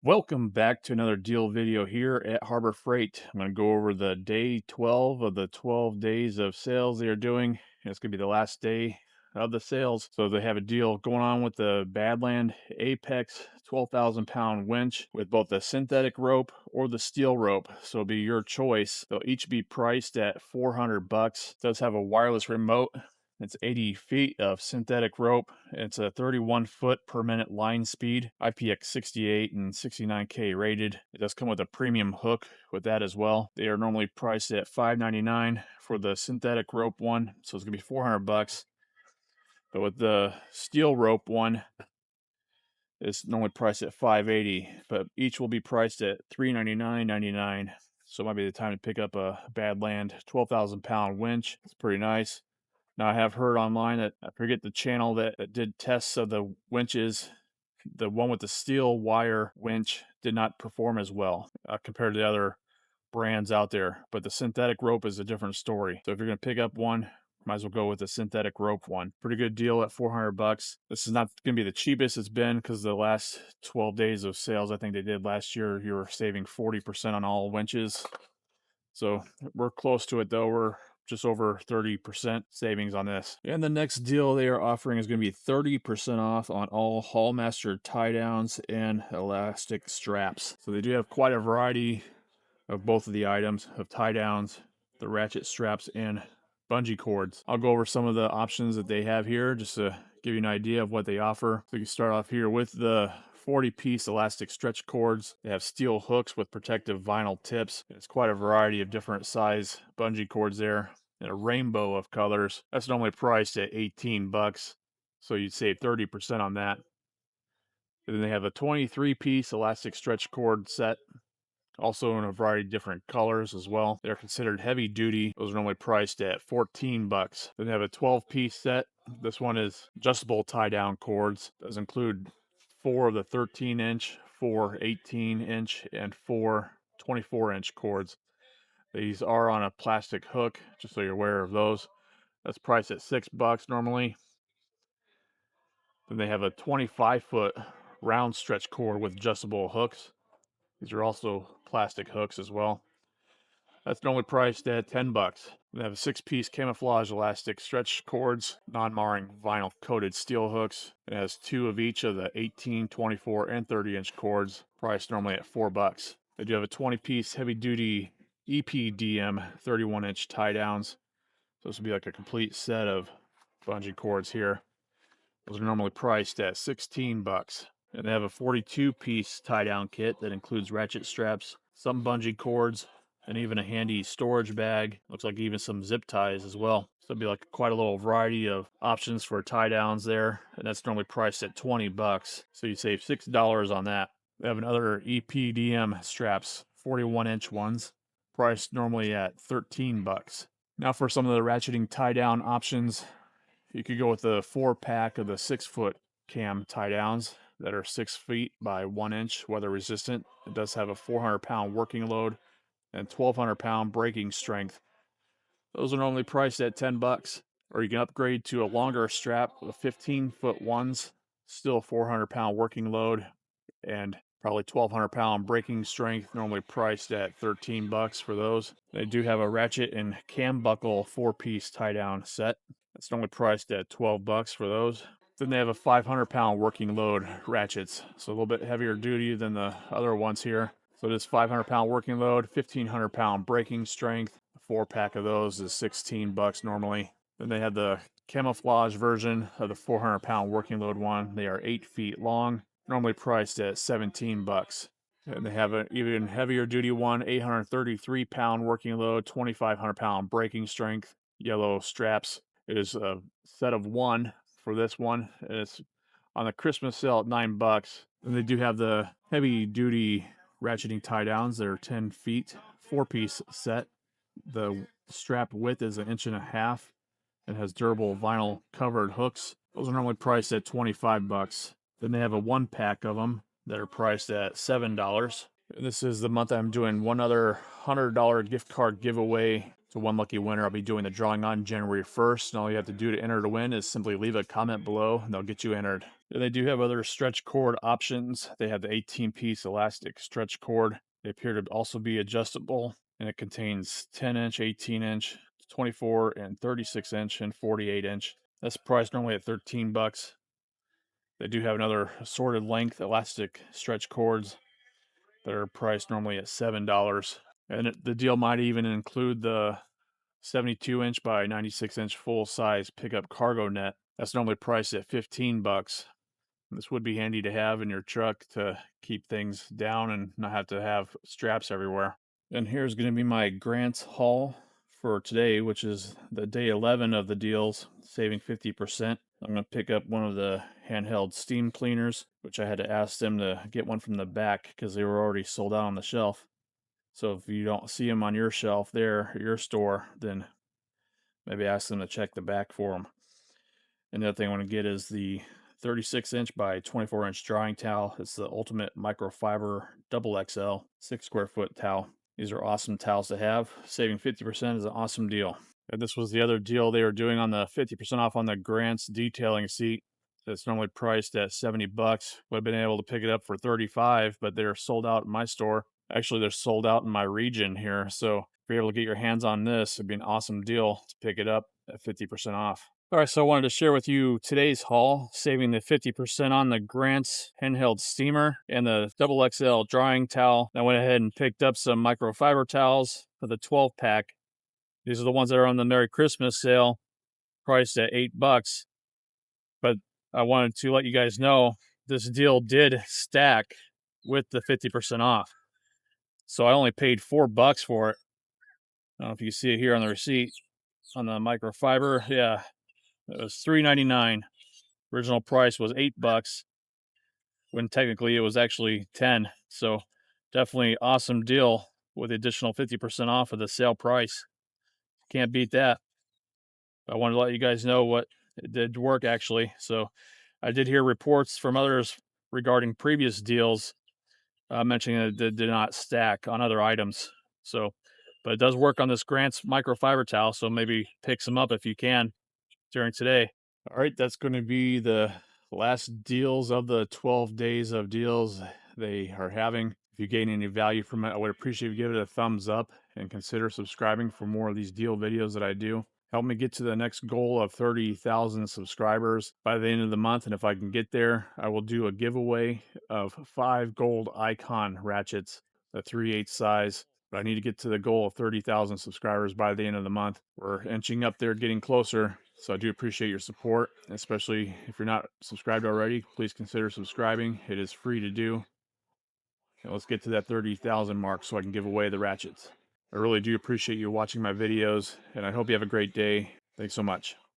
Welcome back to another deal video here at Harbor Freight. I'm going to go over the day 12 of the 12 days of sales they are doing. It's going to be the last day of the sales. So they have a deal going on with the Badland Apex 12,000-pound winch with both the synthetic rope or the steel rope. So it'll be your choice. They'll each be priced at 400 bucks. It does have a wireless remote. It's 80 feet of synthetic rope. It's a 31 foot per minute line speed, IPX 68 and 69K rated. It does come with a premium hook with that as well. They are normally priced at $5.99 for the synthetic rope one, so it's gonna be 400 bucks. But with the steel rope one, it's normally priced at $5.80, but each will be priced at $399.99. So it might be the time to pick up a Badland 12,000-pound winch. It's pretty nice. Now, I have heard online that I forget the channel that did tests of the winches. The one with the steel wire winch did not perform as well compared to the other brands out there. But the synthetic rope is a different story. So if you're going to pick up one, might as well go with the synthetic rope one. Pretty good deal at 400 bucks. This is not going to be the cheapest it's been because the last 12 days of sales I think they did last year, you were saving 40% on all winches. So we're close to it though. We're just over 30% savings on this. And the next deal they are offering is going to be 30% off on all Haulmaster tie downs and elastic straps. So they do have quite a variety of both of the items of tie downs, the ratchet straps, and bungee cords. I'll go over some of the options that they have here just to give you an idea of what they offer. So you can start off here with the 40-piece elastic stretch cords. They have steel hooks with protective vinyl tips. It's quite a variety of different size bungee cords there and a rainbow of colors. That's normally priced at 18 bucks, so you'd save 30% on that. And then they have a 23-piece elastic stretch cord set, also in a variety of different colors as well. They're considered heavy duty. Those are normally priced at 14 bucks. Then they have a 12-piece set. This one is adjustable tie-down cords. Does include 4 of the 13-inch, 4 18-inch, and 4 24-inch cords. These are on a plastic hook, just so you're aware of those. That's priced at 6 bucks normally. Then they have a 25-foot round stretch cord with adjustable hooks. These are also plastic hooks as well. That's normally priced at 10 bucks. They have a 6-piece camouflage elastic stretch cords, non-marring vinyl coated steel hooks. It has 2 of each of the 18, 24, and 30-inch cords, priced normally at 4 bucks. They do have a 20-piece heavy-duty EPDM 31-inch tie downs. So this would be like a complete set of bungee cords here. Those are normally priced at 16 bucks. And they have a 42-piece tie-down kit that includes ratchet straps, some bungee cords, and even a handy storage bag. Looks like even some zip ties as well. So it'd be like quite a little variety of options for tie-downs there. And that's normally priced at 20 bucks. So you save $6 on that. They have another EPDM straps, 41-inch ones, priced normally at 13 bucks. Now for some of the ratcheting tie-down options, you could go with the 4-pack of the 6-foot cam tie downs that are 6 feet by 1 inch, weather resistant. It does have a 400-pound working load and 1,200-pound braking strength. Those are normally priced at 10 bucks. Or you can upgrade to a longer strap with 15-foot ones, still 400-pound working load and probably 1,200-pound braking strength, normally priced at 13 bucks for those. They do have a ratchet and cam buckle 4-piece tie down set. That's normally priced at 12 bucks for those. Then they have a 500-pound working load ratchets, so a little bit heavier duty than the other ones here. So this 500-pound working load, 1,500-pound braking strength. A 4-pack of those is 16 bucks normally. Then they have the camouflage version of the 400-pound working load one. They are 8 feet long, normally priced at 17 bucks. And they have an even heavier duty one, 833-pound working load, 2,500-pound braking strength, yellow straps. It is a set of 1 for this one. It's on the Christmas sale at 9 bucks. And they do have the heavy duty ratcheting tie downs. They're 10 feet, 4-piece set. The strap width is 1.5 inches. It has durable vinyl covered hooks. Those are normally priced at 25 bucks. Then they have a 1-pack of them that are priced at $7. This is the month I'm doing one other $100 gift card giveaway to one lucky winner. I'll be doing the drawing on January 1st, and all you have to do to enter to win is simply leave a comment below, and they'll get you entered. They do have other stretch cord options. They have the 18-piece elastic stretch cord. They appear to also be adjustable, and it contains 10-inch, 18-inch, 24 and 36-inch, and 48-inch. That's priced normally at 13 bucks. They do have another assorted length elastic stretch cords that are priced normally at $7. And the deal might even include the 72-inch by 96-inch full-size pickup cargo net. That's normally priced at 15 bucks. This would be handy to have in your truck to keep things down and not have to have straps everywhere. And here's going to be my Grants haul for today, which is the day 11 of the deals, saving 50%. I'm going to pick up one of the handheld steam cleaners, which I had to ask them to get one from the back because they were already sold out on the shelf. So if you don't see them on your shelf there, your store, then maybe ask them to check the back for them. Another thing I want to get is the 36-inch by 24-inch drying towel. It's the ultimate microfiber double XL 6 square foot towel. These are awesome towels to have. Saving 50% is an awesome deal. And this was the other deal they were doing on the 50% off on the Grants detailing seat. It's normally priced at 70 bucks. Would have been able to pick it up for 35, but they're sold out in my store. Actually, they're sold out in my region here. So if you're able to get your hands on this, it'd be an awesome deal to pick it up at 50% off. All right, so I wanted to share with you today's haul, saving the 50% on the Grants handheld steamer and the double XL drying towel. I went ahead and picked up some microfiber towels for the 12 pack. These are the ones that are on the Merry Christmas sale, priced at 8 bucks. But I wanted to let you guys know this deal did stack with the 50% off. So I only paid 4 bucks for it. I don't know if you can see it here on the receipt on the microfiber. Yeah, it was $3.99. Original price was 8 bucks when technically it was actually 10. So definitely awesome deal with the additional 50% off of the sale price. Can't beat that. I wanted to let you guys know what it did work actually. So I did hear reports from others regarding previous deals mentioning that it did not stack on other items. So, but it does work on this Grant's microfiber towel. So maybe pick some up if you can during today. All right, that's going to be the last deals of the 12 days of deals they are having. If you gain any value from it, I would appreciate if you give it a thumbs up and consider subscribing for more of these deal videos that I do. Help me get to the next goal of 30,000 subscribers by the end of the month. And if I can get there, I will do a giveaway of 5 gold icon ratchets, the 3/8 size. But I need to get to the goal of 30,000 subscribers by the end of the month. We're inching up there, getting closer. So I do appreciate your support, especially if you're not subscribed already. Please consider subscribing. It is free to do. And let's get to that 30,000 mark so I can give away the ratchets. I really do appreciate you watching my videos, and I hope you have a great day. Thanks so much.